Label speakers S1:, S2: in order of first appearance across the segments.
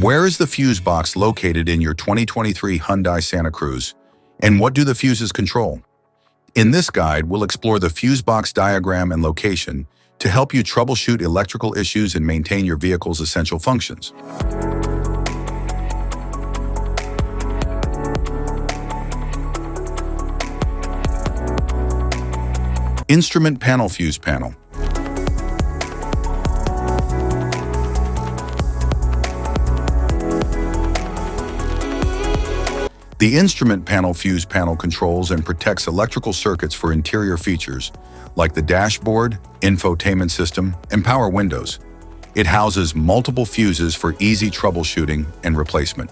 S1: Where is the fuse box located in your 2023 Hyundai Santa Cruz, and what do the fuses control? In this guide, we'll explore the fuse box diagram and location to help you troubleshoot electrical issues and maintain your vehicle's essential functions. Instrument panel fuse panel. The instrument panel fuse panel controls and protects electrical circuits for interior features like the dashboard, infotainment system, and power windows. It houses multiple fuses for easy troubleshooting and replacement.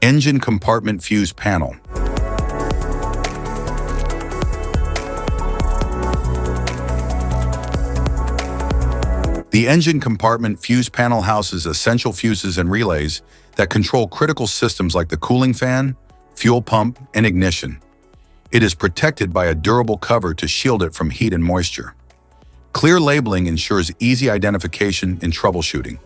S1: Engine compartment fuse panel. The engine compartment fuse panel houses essential fuses and relays that control critical systems like the cooling fan, fuel pump, and ignition. It is protected by a durable cover to shield it from heat and moisture. Clear labeling ensures easy identification in troubleshooting.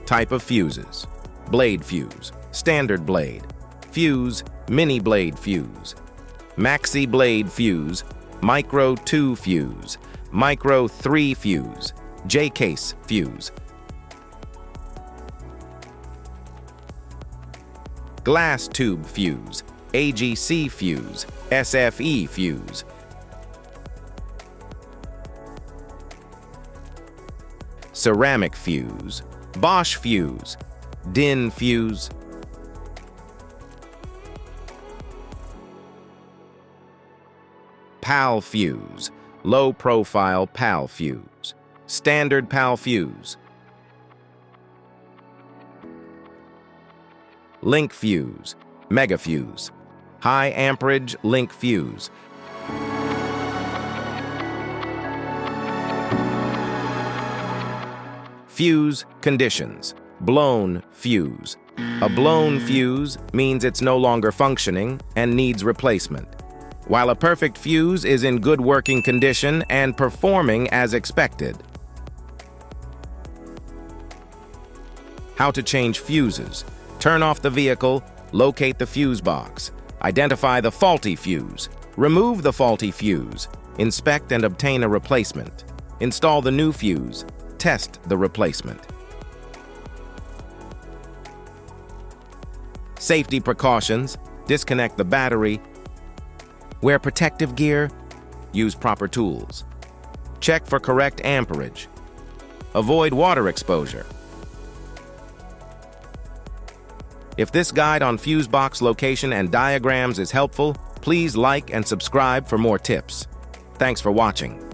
S2: Type of fuses: blade fuse, standard blade, fuse, mini blade fuse, maxi blade fuse, micro 2 fuse, micro 3 fuse, J-case fuse, glass tube fuse, AGC fuse, SFE fuse, ceramic fuse, Bosch fuse, DIN fuse, PAL fuse, low profile PAL fuse, standard PAL fuse, link fuse, mega fuse, high amperage link fuse, fuse conditions: blown fuse. A blown fuse means it's no longer functioning and needs replacement, while a perfect fuse is in good working condition and performing as expected. How to change fuses: turn off the vehicle, locate the fuse box, identify the faulty fuse, remove the faulty fuse, inspect and obtain a replacement, install the new fuse, test the replacement. Safety precautions: disconnect the battery, wear protective gear, use proper tools, check for correct amperage, avoid water exposure. If this guide on fuse box location and diagrams is helpful, please like and subscribe for more tips. Thanks for watching.